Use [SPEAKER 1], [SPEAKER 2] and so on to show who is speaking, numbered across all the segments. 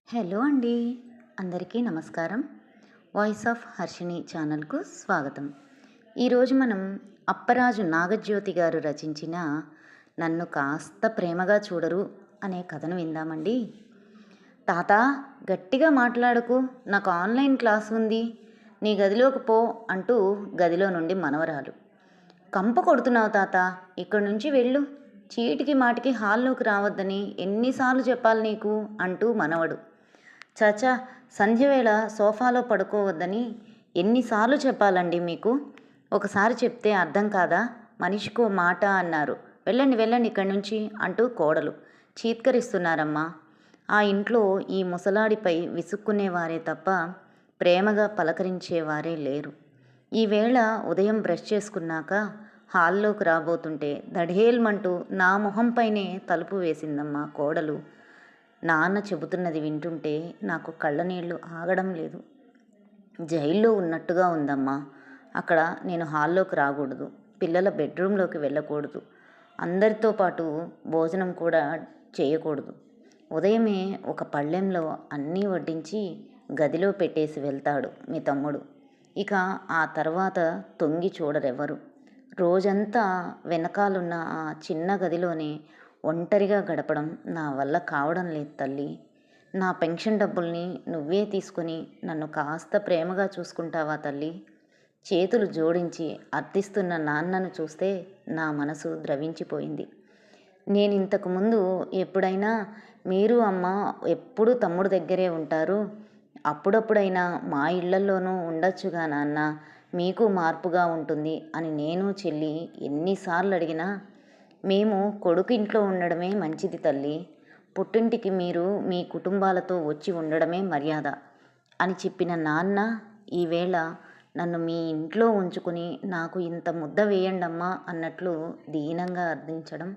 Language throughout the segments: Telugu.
[SPEAKER 1] హలో అండి. అందరికీ నమస్కారం. వాయిస్ ఆఫ్ హర్షిని ఛానల్కు స్వాగతం. ఈరోజు మనం అప్పరాజు నాగజ్యోతి గారు రచించిన నన్ను కాస్త ప్రేమగా చూడరు అనే కథను విందామండి. తాత, గట్టిగా మాట్లాడకు, నాకు ఆన్లైన్ క్లాస్ ఉంది, నీ గదిలోకి పో అంటూ గదిలో నుండి మనవరాలు. కంప కొడుతున్నావు తాత, ఇక్కడి నుంచి వెళ్ళు, చీటికి మాటికి హాల్లోకి రావద్దని ఎన్నిసార్లు చెప్పాలి నీకు అంటూ మనవడు. చాచా, సంధ్యవేళ సోఫాలో పడుకోవద్దని ఎన్నిసార్లు చెప్పాలండి మీకు? ఒకసారి చెప్తే అర్థం కాదా? మనిషికో మాట అన్నారు, వెళ్ళండి వెళ్ళండి ఇక్కడి నుంచి అంటూ కోడలు చీత్కరిస్తున్నారమ్మా. ఆ ఇంట్లో ఈ ముసలాడిపై విసుక్కునేవారే తప్ప ప్రేమగా పలకరించేవారే లేరు. ఈవేళ ఉదయం బ్రష్ చేసుకున్నాక హాల్లోకి రాబోతుంటే దఢేల్మంటూ నా మొహంపైనే తలుపు వేసిందమ్మా కోడలు. నాన్న చెబుతున్నది వింటుంటే నాకు కళ్ళనీళ్ళు ఆగడం లేదు. జైల్లో ఉన్నట్టుగా ఉందమ్మా. అక్కడ నేను హాల్లోకి రాకూడదు, పిల్లల బెడ్రూమ్లోకి వెళ్ళకూడదు, అందరితో పాటు భోజనం కూడా చేయకూడదు. ఉదయమే ఒక పళ్ళెంలో అన్నీ వడ్డించి గదిలో పెట్టేసి వెళ్తాడు మీ తమ్ముడు. ఇక ఆ తర్వాత తొంగి చూడరెవ్వరు. రోజంతా వెనకాలన్న ఆ చిన్న గదిలోనే ఒంటరిగా గడపడం నా వల్ల కావడం లేదు తల్లి. నా పెన్షన్ డబ్బుల్ని నువ్వే తీసుకొని నన్ను కాస్త ప్రేమగా చూసుకుంటావా తల్లి? చేతులు జోడించి అర్థిస్తున్న నాన్నను చూస్తే నా మనసు ద్రవించిపోయింది. నేను ఇంతకుముందు ఎప్పుడైనా మీరు అమ్మ ఎప్పుడూ తమ్ముడు దగ్గరే ఉంటారు, అప్పుడప్పుడైనా మా ఇళ్లల్లోనూ ఉండొచ్చుగా నాన్న, మీకు మార్పుగా ఉంటుంది అని నేను చెల్లి ఎన్నిసార్లు అడిగినా, మేము కొడుకు ఇంట్లో ఉండడమే మంచిది తల్లి, పుట్టింటికి మీరు మీ కుటుంబాలతో వచ్చి ఉండడమే మర్యాద అని చెప్పిన నాన్న ఈవేళ నన్ను మీ ఇంట్లో ఉంచుకుని నాకు ఇంత ముద్ద వేయండమ్మా అన్నట్లు దీనంగా అర్థించడం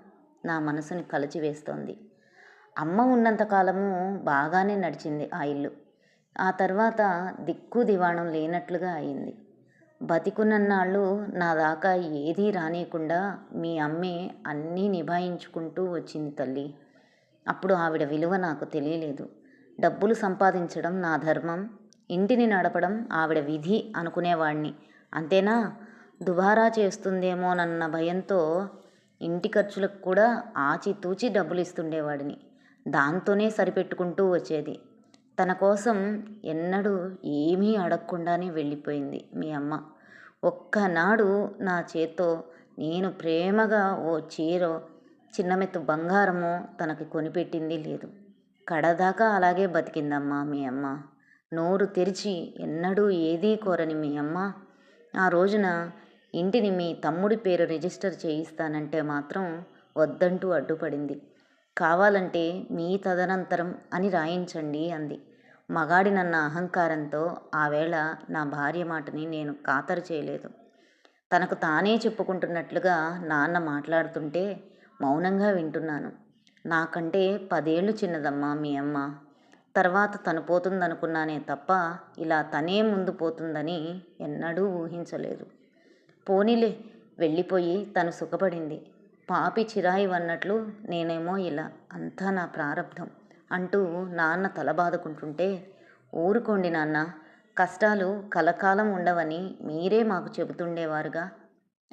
[SPEAKER 1] నా మనసుని కలచివేస్తోంది. అమ్మ ఉన్నంతకాలము బాగానే నడిచింది ఆ ఇల్లు. ఆ తర్వాత దిక్కు దివాణం లేనట్లుగా అయింది. బతికున్నన్నాళ్ళు నా దాకా ఏదీ రానియకుండా మీ అమ్మే అన్నీ నిభాయించుకుంటూ వచ్చింది తల్లి. అప్పుడు ఆవిడ విలువ నాకు తెలియలేదు. డబ్బులు సంపాదించడం నా ధర్మం, ఇంటిని నడపడం ఆవిడ విధి అనుకునేవాణ్ణి. అంతేనా? దుబారా చేస్తుందేమోనన్న భయంతో ఇంటి ఖర్చులకు కూడా ఆచితూచి డబ్బులు ఇస్తుండేవాడిని. దాంతోనే సరిపెట్టుకుంటూ వచ్చేది. తన కోసం ఎన్నడూ ఏమీ అడగకుండానే వెళ్ళిపోయింది మీ అమ్మ. ఒక్కనాడు నా చేత్తో నేను ప్రేమగా ఓ చీరో చిన్నమెత్తు బంగారమో తనకి కొనిపెట్టింది లేదు. కడదాకా అలాగే బతికిందమ్మా మీ అమ్మ. నోరు తెరిచి ఎన్నడూ ఏదీ కోరని మీ అమ్మ ఆ రోజున ఇంటిని మీ తమ్ముడి పేరు రిజిస్టర్ చేయిస్తానంటే మాత్రం వద్దంటూ అడ్డుపడింది. కావాలంటే మీ తదనంతరం అని రాయించండి అంది. మగాడినన్న అహంకారంతో ఆవేళ నా భార్య మాటని నేను ఖాతరు చేయలేదు. తనకు తానే చెప్పుకుంటున్నట్లుగా నాన్న మాట్లాడుతుంటే మౌనంగా వింటున్నాను. నాకంటే 10 ఏళ్ళు చిన్నదమ్మా మీ అమ్మ. తర్వాత తను పోతుందనుకున్నానే తప్ప ఇలా తనే ముందు పోతుందని ఎన్నడూ ఊహించలేదు. పోనీలే, వెళ్ళిపోయి తను సుఖపడింది. పాపి చిరాయివన్నట్లు నేనేమో ఇలా, అంతా నా ప్రారబ్ధం అంటూ నాన్న తలబాదుకుంటుంటే, ఊరుకోండి నాన్న, కష్టాలు కలకాలం ఉండవని మీరే మాకు చెబుతుండేవారుగా,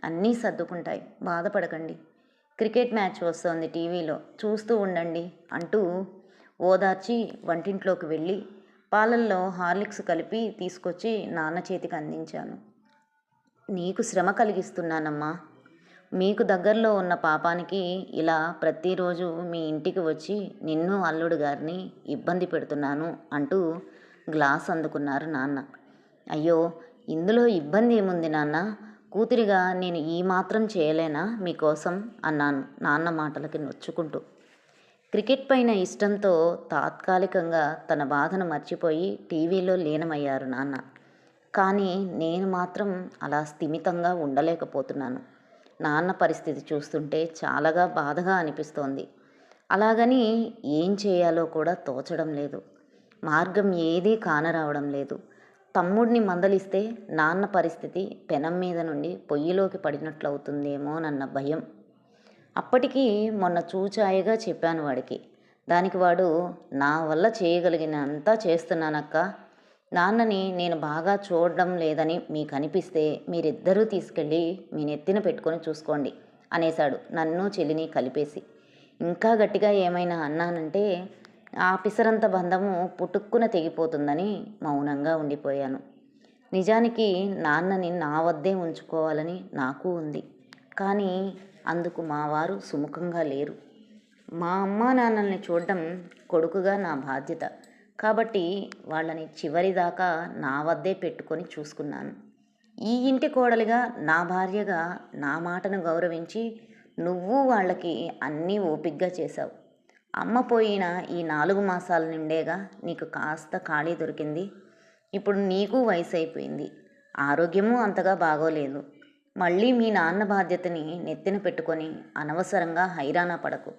[SPEAKER 1] అన్నీ సర్దుకుంటాయి, బాధపడకండి, క్రికెట్ మ్యాచ్ వస్తోంది టీవీలో, చూస్తూ ఉండండి అంటూ ఓదార్చి వంటింట్లోకి వెళ్ళి పాలల్లో హార్లిక్స్ కలిపి తీసుకొచ్చి నాన్న చేతికి అందించాను. నీకు శ్రమ కలిగిస్తున్నానమ్మా. మీకు దగ్గరలో ఉన్న పాపానికి ఇలా ప్రతిరోజు మీ ఇంటికి వచ్చి నిన్ను అల్లుడు గారిని ఇబ్బంది పెడుతున్నాను అంటూ గ్లాస్ అందుకున్నారు నాన్న. అయ్యో, ఇందులో ఇబ్బంది ఏముంది నాన్న, కూతురిగా నేను ఈ మాత్రం చేయలేనా మీకోసం అన్నాను నాన్న మాటలకి నొచ్చుకుంటూ. క్రికెట్ పైన ఇష్టంతో తాత్కాలికంగా తన బాధను మర్చిపోయి టీవీలో లీనమయ్యారు నాన్న. కానీ నేను మాత్రం అలా స్థిమితంగా ఉండలేకపోతున్నాను. నాన్న పరిస్థితి చూస్తుంటే చాలాగా బాధగా అనిపిస్తోంది. అలాగని ఏం చేయాలో కూడా తోచడం లేదు. మార్గం ఏదీ కానరావడం లేదు. తమ్ముడిని మందలిస్తే నాన్న పరిస్థితి పెనం మీద నుండి పొయ్యిలోకి పడినట్లవుతుందేమోనన్న భయం. అప్పటికీ మొన్న చూచాయగా చెప్పాను వాడికి, దానికి వాడు, నా వల్ల చేయగలిగినంతా చేస్తున్నానక్క. నాన్నని నేను బాగా చూడడం లేదని మీకు అనిపిస్తే మీరిద్దరూ తీసుకెళ్ళి మీ నెత్తిన పెట్టుకొని చూసుకోండి అనేశాడు, నన్ను చెల్లిని కలిపేసి. ఇంకా గట్టిగా ఏమైనా అన్నానంటే ఆ పిసరంత బంధము పుటుక్కున తెగిపోతుందని మౌనంగా ఉండిపోయాను. నిజానికి నాన్నని నా వద్దే ఉంచుకోవాలని నాకు ఉంది. కానీ అందుకు మా వారు సుముఖంగా లేరు. మా అమ్మా నాన్నల్ని చూడడం కొడుకుగా నా బాధ్యత. కాబట్టి వాళ్ళని చివరిదాకా నా వద్దే పెట్టుకొని చూసుకున్నాను. ఈ ఇంటి కోడలిగా, నా భార్యగా నా మాటను గౌరవించి నువ్వు వాళ్ళకి అన్నీ ఓపిగ్గా చేశావు. అమ్మ పోయిన ఈ 4 మాసాల నిండేగా నీకు కాస్త ఖాళీ దొరికింది. ఇప్పుడు నీకు వయసు అయిపోయింది, ఆరోగ్యము అంతగా బాగోలేదు. మళ్ళీ మీ నాన్న బాధ్యతని నెత్తిన పెట్టుకొని అనవసరంగా హైరాణ పడకు.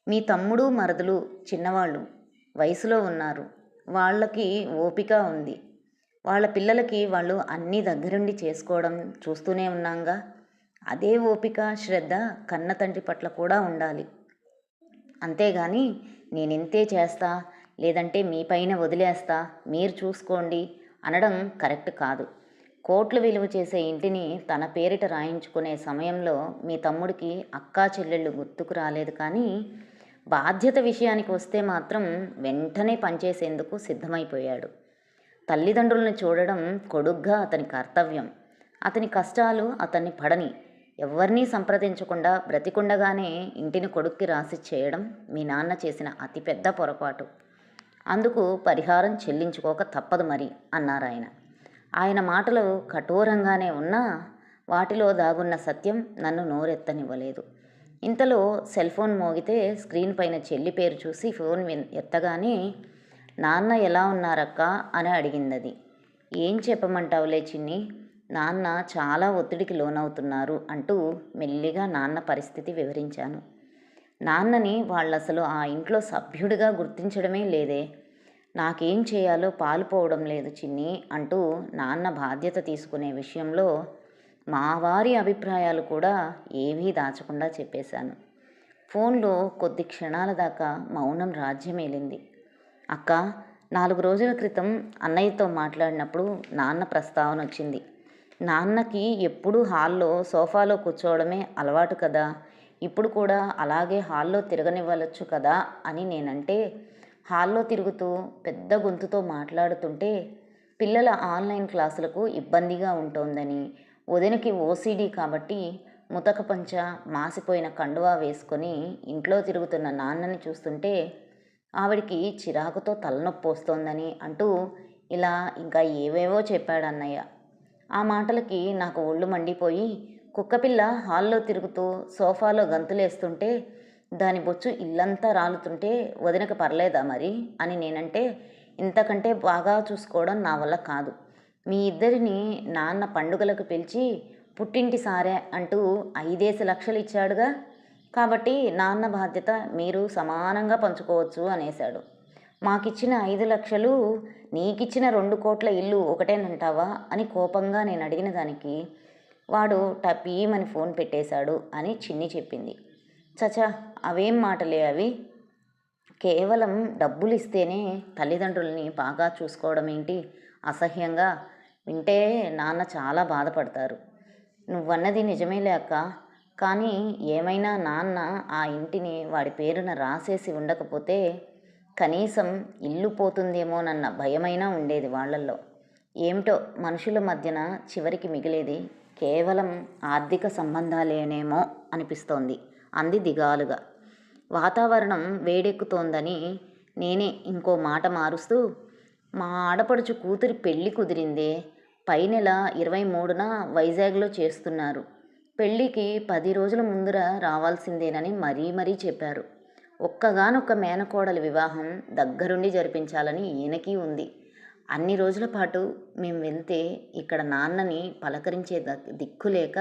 [SPEAKER 1] మీ తమ్ముడు మరదలు చిన్నవాళ్ళు, వయసులో ఉన్నారు. వాళ్ళకి ఓపిక ఉంది. వాళ్ళ పిల్లలకి వాళ్ళు అన్నీ దగ్గరుండి చేసుకోవడం చూస్తూనే ఉన్నాంగా. అదే ఓపిక, శ్రద్ధ కన్న తండ్రి పట్ల కూడా ఉండాలి. అంతేగాని నేనింతే చేస్తా, లేదంటే మీ పైన వదిలేస్తా, మీరు చూసుకోండి అనడం కరెక్ట్ కాదు. కోట్లు విలువ చేసే ఇంటిని తన పేరిట రాయించుకునే సమయంలో మీ తమ్ముడికి అక్కా చెల్లెళ్ళు గుర్తుకు రాలేదు. కానీ బాధ్యత విషయానికి వస్తే మాత్రం వెంటనే పనిచేసేందుకు సిద్ధమైపోయాడు. తల్లిదండ్రులను చూడడం కొడుగ్గా అతని కర్తవ్యం. అతని కష్టాలు అతన్ని పడని. ఎవరినీ సంప్రదించకుండా బ్రతికుండగానే ఇంటిని కొడుక్కి రాసి చేయడం మీ నాన్న చేసిన అతిపెద్ద పొరపాటు. అందుకు పరిహారం చెల్లించుకోక తప్పదు మరి అన్నారాయన. ఆయన మాటలు కఠోరంగానే ఉన్నా వాటిలో దాగున్న సత్యం నన్ను నోరెత్తనివ్వలేదు. ఇంతలో సెల్ ఫోన్ మోగితే స్క్రీన్ పైన చెల్లి పేరు చూసి ఫోన్ ఎత్తగానే, నాన్న ఎలా ఉన్నారక్క అని అడిగిందది. ఏం చెప్పమంటావులే చిన్ని, నాన్న చాలా ఒత్తిడికి లోనవుతున్నారు అంటూ మెల్లిగా నాన్న పరిస్థితి వివరించాను. నాన్నని వాళ్ళసలు ఆ ఇంట్లో సభ్యుడిగా గుర్తించడమే లేదే. నాకేం చేయాలో పాలుపోవడం లేదు చిన్ని అంటూ నాన్న బాధ్యత తీసుకునే విషయంలో మా వారి అభిప్రాయాలు కూడా ఏవీ దాచకుండా చెప్పేశాను. ఫోన్లో కొద్ది క్షణాల దాకా మౌనం రాజ్యమేలింది. అక్క, 4 రోజుల క్రితం అన్నయ్యతో మాట్లాడినప్పుడు నాన్న ప్రస్తావన వచ్చింది. నాన్నకి ఎప్పుడూ హాల్లో సోఫాలో కూర్చోవడమే అలవాటు కదా, ఇప్పుడు కూడా అలాగే హాల్లో తిరగనివ్వచ్చు కదా అని నేనంటే, హాల్లో తిరుగుతూ పెద్ద గొంతుతో మాట్లాడుతుంటే పిల్లల ఆన్లైన్ క్లాసులకు ఇబ్బందిగా ఉంటోందని, వదినకి ఓసిడి కాబట్టి ముతక పంచ, మాసిపోయిన కండువా వేసుకొని ఇంట్లో తిరుగుతున్న నాన్నని చూస్తుంటే ఆవిడికి చిరాకుతో తలనొప్పి వస్తోందని అంటూ ఇలా ఇంకా ఏవేవో చెప్పాడన్నయ్య. ఆ మాటలకి నాకు ఒళ్ళు మండిపోయి, కుక్కపిల్ల హాల్లో తిరుగుతూ సోఫాలో గంతులేస్తుంటే దాని బొచ్చు ఇల్లంతా రాలుతుంటే వదినకు పర్లేదా మరి అని నేనంటే, ఇంతకంటే బాగా చూసుకోవడం నా వల్ల కాదు. మీ ఇద్దరిని నాన్న పండుగలకు పిలిచి పుట్టింటి సారే అంటూ 5 లక్షలు ఇచ్చాడుగా, కాబట్టి నాన్న బాధ్యత మీరు సమానంగా పంచుకోవచ్చు అనేశాడు. మాకిచ్చిన 5 లక్షలు నీకిచ్చిన 2 కోట్ల ఇల్లు ఒకటేనంటావా అని కోపంగా నేను అడిగిన దానికి వాడు టపీమని ఫోన్ పెట్టేశాడు అని చిన్ని చెప్పింది. చచా, అవేం మాటలే అవి. కేవలం డబ్బులు ఇస్తేనే తల్లిదండ్రుల్ని బాగా చూసుకోవడం ఏంటి అసహ్యంగా. వింటే నాన్న చాలా బాధపడతారు. నువ్వన్నది నిజమేలే అక్క. కానీ ఏమైనా నాన్న ఆ ఇంటిని వాడి పేరున రాసేసి ఉండకపోతే కనీసం ఇల్లు పోతుందేమోనన్న భయమైనా ఉండేది వాళ్ళల్లో. ఏమిటో మనుషుల మధ్యన చివరికి మిగిలేది కేవలం ఆర్థిక సంబంధాలేనేమో అనిపిస్తోంది అంది దిగాలుగా. వాతావరణం వేడెక్కుతోందని నేనే ఇంకో మాట మారుస్తూ, మా ఆడపడుచు కూతురి పెళ్ళి కుదిరిందే, పై నెల 23న వైజాగ్లో చేస్తున్నారు. పెళ్ళికి 10 రోజుల ముందర రావాల్సిందేనని మరీ చెప్పారు. ఒక్కగానొక్క మేనకోడలి వివాహం దగ్గరుండి జరిపించాలని ఈయనకి ఉంది. అన్ని రోజుల పాటు మేము వెళ్తే ఇక్కడ నాన్నని పలకరించే దిక్కులేక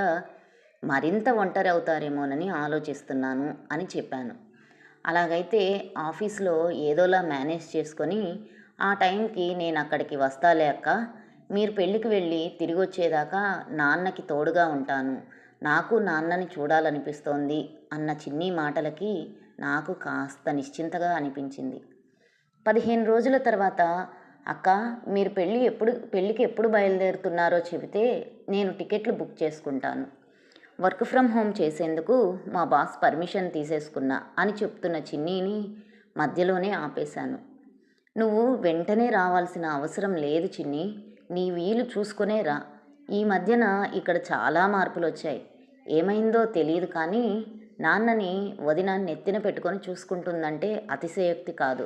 [SPEAKER 1] మరింత ఒంటరి అవుతారేమోనని ఆలోచిస్తున్నాను అని చెప్పాను. అలాగైతే ఆఫీస్లో ఏదోలా మేనేజ్ చేసుకొని ఆ టైంకి నేను అక్కడికి వస్తాలే అక్క. మీరు పెళ్ళికి వెళ్ళి తిరిగి వచ్చేదాకా నాన్నకి తోడుగా ఉంటాను. నాకు నాన్నని చూడాలనిపిస్తోంది అన్న చిన్ని మాటలకి నాకు కాస్త నిశ్చింతగా అనిపించింది. 15 రోజుల తర్వాత, అక్క, మీరు పెళ్ళికి ఎప్పుడు బయలుదేరుతున్నారో చెబితే నేను టికెట్లు బుక్ చేసుకుంటాను. వర్క్ ఫ్రమ్ హోమ్ చేసేందుకు మా బాస్ పర్మిషన్ తీసేసుకున్నా అని చెప్తున్న చిన్నీని మధ్యలోనే ఆపేశాను. నువ్వు వెంటనే రావాల్సిన అవసరం లేదు చిన్ని, నీ వీలు చూసుకునే రా. ఈ మధ్యన ఇక్కడ చాలా మార్పులు వచ్చాయి. ఏమైందో తెలియదు కానీ నాన్నని వదిన నెత్తిన పెట్టుకొని చూసుకుంటుందంటే అతిశయోక్తి కాదు.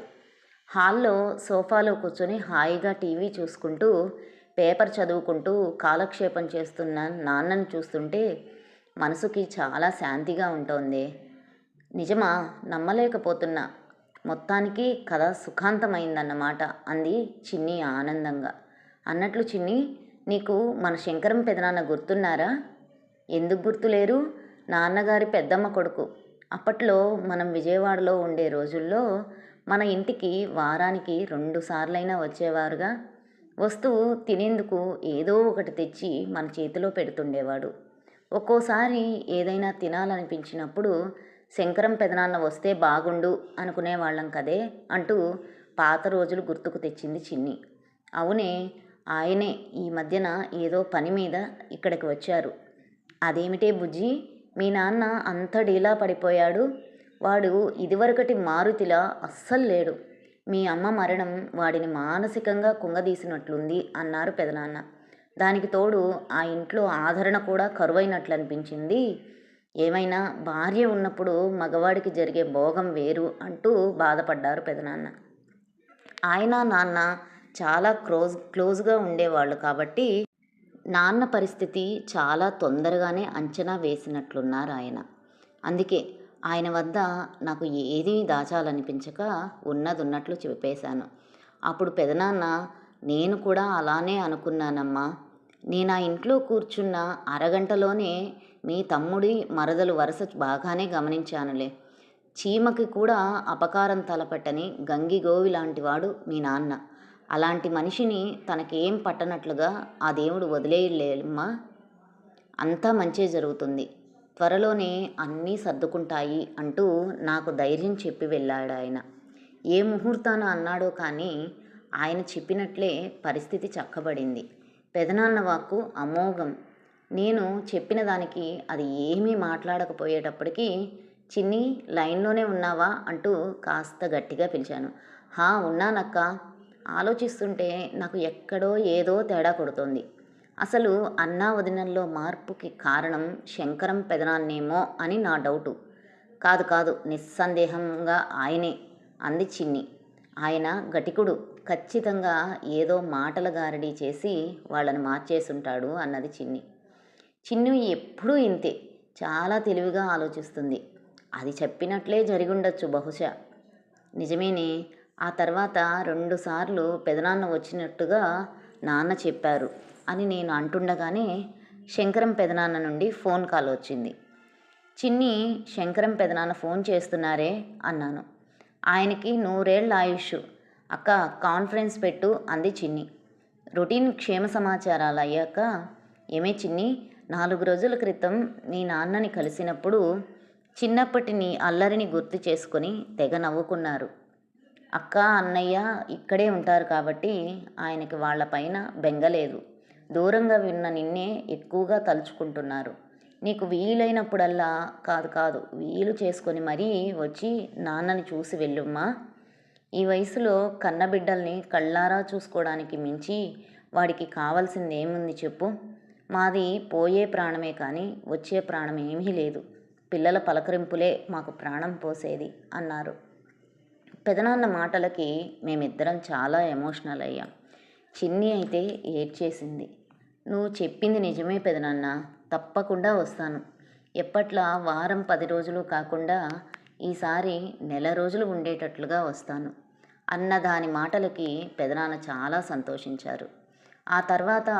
[SPEAKER 1] హాల్లో సోఫాలో కూర్చొని హాయిగా టీవీ చూసుకుంటూ పేపర్ చదువుకుంటూ కాలక్షేపం చేస్తున్న నాన్నని చూస్తుంటే మనసుకి చాలా శాంతిగా ఉంటోంది. నిజమా, నమ్మలేకపోతున్నా. మొత్తానికి కథ సుఖాంతమైందన్నమాట అంది చిన్ని ఆనందంగా. అన్నట్లు చిన్ని, నీకు మన శంకరం పెదనాన్న గుర్తున్నారా? ఎందుకు గుర్తులేరు? నాన్నగారి పెద్దమ్మ కొడుకు. అప్పట్లో మనం విజయవాడలో ఉండే రోజుల్లో మన ఇంటికి వారానికి 2 సార్లైనా వచ్చేవారుగా. వస్తువు తినేందుకు ఏదో ఒకటి తెచ్చి మన చేతిలో పెడుతుండేవాడు. ఒక్కోసారి ఏదైనా తినాలనిపించినప్పుడు శంకరం పెదనాన్న వస్తే బాగుండు అనుకునేవాళ్ళం కదే అంటూ పాత రోజులు గుర్తుకు తెచ్చింది చిన్ని. అవునే, ఆయనే ఈ మధ్యన ఏదో పని మీద ఇక్కడికి వచ్చారు. అదేమిటే బుజ్జి, మీ నాన్న అంత డీలా పడిపోయాడు? వాడు ఇదివరకటి మారుతిలా అస్సలు లేడు. మీ అమ్మ మరణం వాడిని మానసికంగా కుంగదీసినట్లుంది అన్నారు పెదనాన్న. దానికి తోడు ఆ ఇంట్లో ఆదరణ కూడా కరువైనట్లు అనిపించింది. ఏమైనా భార్య ఉన్నప్పుడు మగవాడికి జరిగే భోగం వేరు అంటూ బాధపడ్డారు పెదనాన్న. ఆయన నాన్న చాలా క్లోజ్గా ఉండేవాళ్ళు కాబట్టి నాన్న పరిస్థితి చాలా తొందరగానే అంచనా వేసినట్లున్నారు ఆయన. అందుకే ఆయన వద్ద నాకు ఏదీ దాచాలనిపించక ఉన్నదున్నట్లు చెప్పేశాను. అప్పుడు పెదనాన్న, నేను కూడా అలానే అనుకున్నానమ్మా. నేను ఆ ఇంట్లో కూర్చున్న అరగంటలోనే మీ తమ్ముడి మరదలు వరస బాగానే గమనించానులే. చీమకి కూడా అపకారం తలపెట్టని గంగిగోవి లాంటివాడు మీ నాన్న. అలాంటి మనిషిని తనకేం పట్టనట్లుగా ఆ దేవుడు వదిలేయలేమ్మా. అంతా మంచే జరుగుతుంది, త్వరలోనే అన్నీ సర్దుకుంటాయి అంటూ నాకు ధైర్యం చెప్పి వెళ్ళాడు ఆయన. ఏ ముహూర్తాన అన్నాడో కానీ ఆయన చెప్పినట్లే పరిస్థితి చక్కబడింది. పెదనాన్న వాక్కు అమోఘం. నేను చెప్పిన దానికి అది ఏమీ మాట్లాడకపోయేటప్పటికీ, చిన్ని, లైన్లోనే ఉన్నావా అంటూ కాస్త గట్టిగా పిలిచాను. హా, ఉన్నానక్క. ఆలోచిస్తుంటే నాకు ఎక్కడో ఏదో తేడా కొడుతోంది. అసలు అన్నా వదినల్లో మార్పుకి కారణం శంకరం పెదనాన్నేమో అని నా డౌటు. కాదు కాదు, నిస్సందేహంగా ఆయనే అంది చిన్ని. ఆయన గటికుడు, ఖచ్చితంగా ఏదో మాటల గారడీ చేసి వాళ్ళని మార్చేసుంటాడు అన్నది చిన్ని. చిన్ను ఎప్పుడూ ఇంతే, చాలా తెలివిగా ఆలోచిస్తుంది. అది చెప్పినట్లే జరిగుండొచ్చు బహుశా. నిజమేనే. ఆ తర్వాత 2 సార్లు పెదనాన్న వచ్చినట్టుగా నాన్న చెప్పారు అని నేను అంటుండగానే శంకరం పెదనాన్న నుండి ఫోన్ కాల్ వచ్చింది. చిన్ని, శంకరం పెదనాన్న ఫోన్ చేస్తున్నారే అన్నాను. ఆయనకి 100 ఏళ్ల ఆయుష్. అక్క, కాన్ఫరెన్స్ పెట్టు అంది చిన్ని. రొటీన్ క్షేమ సమాచారాలు అయ్యాక, ఏమే చిన్ని, 4 రోజుల క్రితం నీ నాన్నని కలిసినప్పుడు చిన్నప్పటి నీ అల్లరిని గుర్తు చేసుకొని తెగ నవ్వుకున్నారు. అక్క, అన్నయ్య ఇక్కడే ఉంటారు కాబట్టి ఆయనకి వాళ్ళపైన బెంగలేదు. దూరంగా విన్న నిన్నే ఎక్కువగా తలుచుకుంటున్నారు. నీకు వీలైనప్పుడల్లా, కాదు వీలు చేసుకొని మరీ వచ్చి నాన్నని చూసి వెళ్ళుమ్మా. ఈ వయసులో కన్నబిడ్డల్ని కళ్ళారా చూసుకోవడానికి మించి వాడికి కావాల్సింది ఏముంది చెప్పు? మాది పోయే ప్రాణమే కానీ వచ్చే ప్రాణం ఏమీ లేదు. పిల్లల పలకరింపులే మాకు ప్రాణం పోసేది అన్నారు. పెదనాన్న మాటలకి మేమిద్దరం చాలా ఎమోషనల్ అయ్యాం. చిన్ని అయితే ఏడ్చేసింది. నువ్వు చెప్పింది నిజమే పెదనాన్న, తప్పకుండా వస్తాను. ఎప్పట్లా వారం 10 రోజులు కాకుండా ఈసారి నెల రోజులు ఉండేటట్లుగా వస్తాను అన్న దాని మాటలకి పెదనాన్న చాలా సంతోషించారు. ఆ తర్వాత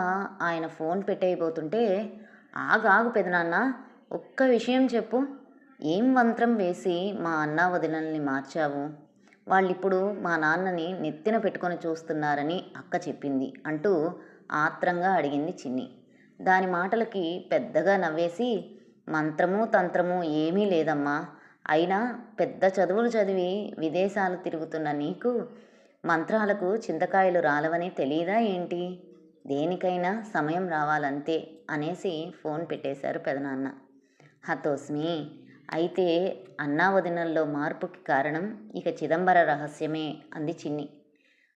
[SPEAKER 1] ఆయన ఫోన్ పెట్టేయబోతుంటే, ఆగాగు పెదనాన్న, ఒక్క విషయం చెప్పు. ఏం మంత్రం వేసి మా అన్నా వదినల్ని మార్చావు? వాళ్ళిప్పుడు మా నాన్నని నెత్తిన పెట్టుకొని చూస్తున్నారని అక్క చెప్పింది అంటూ ఆత్రంగా అడిగింది చిన్ని. దాని మాటలకి పెద్దగా నవ్వేసి, మంత్రము తంత్రము ఏమీ లేదమ్మా. అయినా పెద్ద చదువులు చదివి విదేశాలు తిరుగుతున్న నీకు మంత్రాలకు చింతకాయలు రాలవని తెలీదా ఏంటి? దేనికైనా సమయం రావాలంతే అనేసి ఫోన్ పెట్టేశారు పెదనాన్న. హతోస్మి. అయితే అన్నా వదినల్లో మార్పుకి కారణం ఇక చిదంబర రహస్యమే అంది చిన్ని.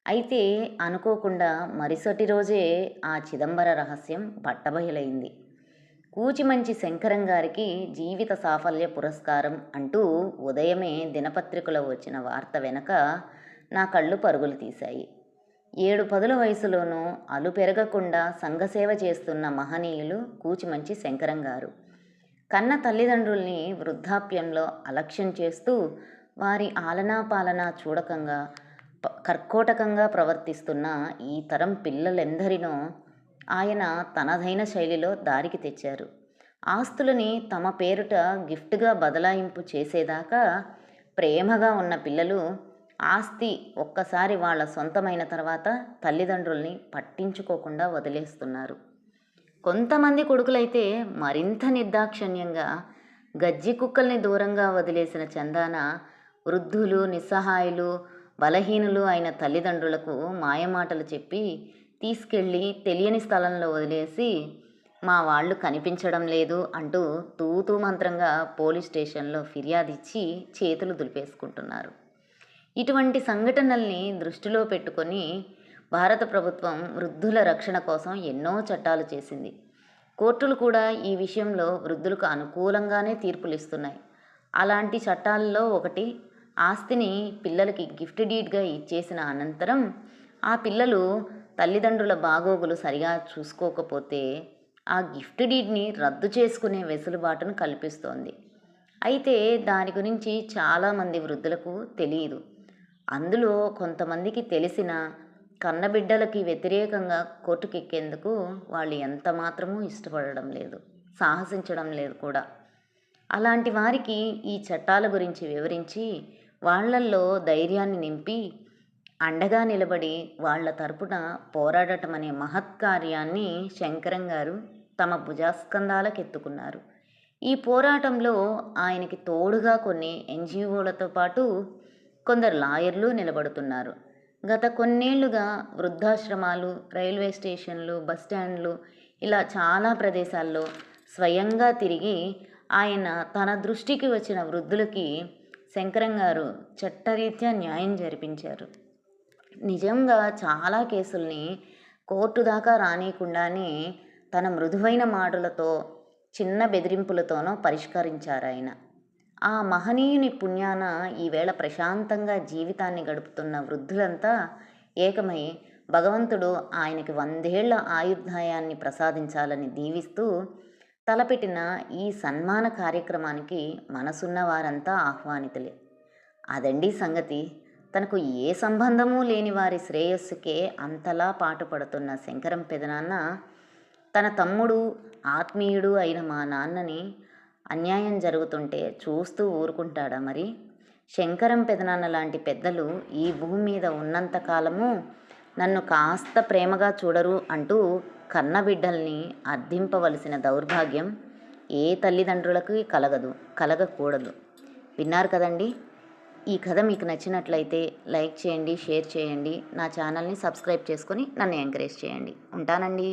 [SPEAKER 1] అయితే అనుకోకుండా మరుసటి రోజే ఆ చిదంబర రహస్యం బట్టబయలైంది. కూచిమంచి శంకరం గారికి జీవిత సాఫల్య పురస్కారం అంటూ ఉదయమే దినపత్రికలో వచ్చిన వార్త వెనక నా కళ్ళు పరుగులు తీశాయి. 7 వయసులోనూ అలు పెరగకుండా సంఘసేవ చేస్తున్న మహనీయులు కూచిమంచి శంకరం గారు. కన్న తల్లిదండ్రుల్ని వృద్ధాప్యంలో అలక్ష్యం చేస్తూ వారి ఆలనా పాలనా చూడకంగా కర్కోటకంగా ప్రవర్తిస్తున్న ఈ తరం పిల్లలెందరినో ఆయన తనదైన శైలిలో దారికి తెచ్చారు. ఆస్తులని తమ పేరుట గిఫ్ట్గా బదలాయింపు చేసేదాకా ప్రేమగా ఉన్న పిల్లలు ఆస్తి ఒక్కసారి వాళ్ళ సొంతమైన తర్వాత తల్లిదండ్రుల్ని పట్టించుకోకుండా వదిలేస్తున్నారు. కొంతమంది కొడుకులైతే మరింత నిర్దాక్షిణ్యంగా గజ్జి కుక్కల్ని దూరంగా వదిలేసిన చందాన వృద్ధులు, నిస్సహాయులు, బలహీనులు అయిన తల్లిదండ్రులకు మాయమాటలు చెప్పి తీసుకెళ్ళి తెలియని స్థలంలో వదిలేసి మా వాళ్ళు కనిపించడం లేదు అంటూ తూతూ మంత్రంగా పోలీస్ స్టేషన్లో ఫిర్యాదిచ్చి చేతులు దులిపేసుకుంటున్నారు. ఇటువంటి సంఘటనల్ని దృష్టిలో పెట్టుకొని భారత ప్రభుత్వం వృద్ధుల రక్షణ కోసం ఎన్నో చట్టాలు చేసింది. కోర్టులు కూడా ఈ విషయంలో వృద్ధులకు అనుకూలంగానే తీర్పులు ఇస్తున్నాయి. అలాంటి చట్టాల్లో ఒకటి, ఆస్తిని పిల్లలకి గిఫ్ట్ డీడ్గా ఇచ్చేసిన అనంతరం ఆ పిల్లలు తల్లిదండ్రుల బాగోగులు సరిగా చూసుకోకపోతే ఆ గిఫ్ట్ డీడ్ని రద్దు చేసుకునే వెసులుబాటును కల్పిస్తోంది. అయితే దాని గురించి చాలామంది వృద్ధులకు తెలియదు. అందులో కొంతమందికి తెలిసిన కన్నబిడ్డలకి వ్యతిరేకంగా కోర్టుకెక్కేందుకు వాళ్ళు ఎంత మాత్రమూ ఇష్టపడడం లేదు, సాహసించడం లేదు కూడా. అలాంటి వారికి ఈ చట్టాల గురించి వివరించి వాళ్ళల్లో ధైర్యాన్ని నింపి అండగా నిలబడి వాళ్ల తరపున పోరాడటం అనే మహత్కార్యాన్ని శంకరం గారు తమ భుజస్కంధాలకెత్తుకున్నారు. ఈ పోరాటంలో ఆయనకి తోడుగా కొన్ని ఎన్జిఓలతో పాటు కొందరు లాయర్లు నిలబడుతున్నారు. గత కొన్నేళ్లుగా వృద్ధాశ్రమాలు, రైల్వే స్టేషన్లు, బస్టాండ్లు ఇలా చాలా ప్రదేశాల్లో స్వయంగా తిరిగి ఆయన తన దృష్టికి వచ్చిన వృద్ధులకి శంకరం గారు చట్టరీత్యా న్యాయం జరిపించారు. నిజంగా చాలా కేసుల్ని కోర్టు దాకా రానియకుండానే తన మృదువైన మాటలతో, చిన్న బెదిరింపులతోనో పరిష్కరించారాయన. ఆ మహనీయుని పుణ్యాన ఈవేళ ప్రశాంతంగా జీవితాన్ని గడుపుతున్న వృద్ధులంతా ఏకమై భగవంతుడు ఆయనకి 100 ఏళ్ల ఆయుర్దాయాన్ని ప్రసాదించాలని దీవిస్తూ తలపెట్టిన ఈ సన్మాన కార్యక్రమానికి మనసున్న వారంతా ఆహ్వానితులే. అదండి సంగతి. తనకు ఏ సంబంధమూ లేని వారి శ్రేయస్సుకే అంతలా పాటుపడుతున్న శంకరం పెదనాన్న తన తమ్ముడు, ఆత్మీయుడు అయిన మా నాన్నని అన్యాయం జరుగుతుంటే చూస్తూ ఊరుకుంటాడా మరి? శంకరం పెదనాన్న లాంటి పెద్దలు ఈ భూమి మీద ఉన్నంతకాలము నన్ను కాస్త ప్రేమగా చూడరు అంటూ కన్నబిడ్డల్ని అర్థింపవలసిన దౌర్భాగ్యం ఏ తల్లిదండ్రులకు కలగకూడదు. విన్నారు కదండి. ఈ కథ మీకు నచ్చినట్లయితే లైక్ చేయండి, షేర్ చేయండి, నా ఛానల్ని సబ్స్క్రైబ్ చేసుకొని నన్ను ఎంకరేజ్ చేయండి. ఉంటానండి.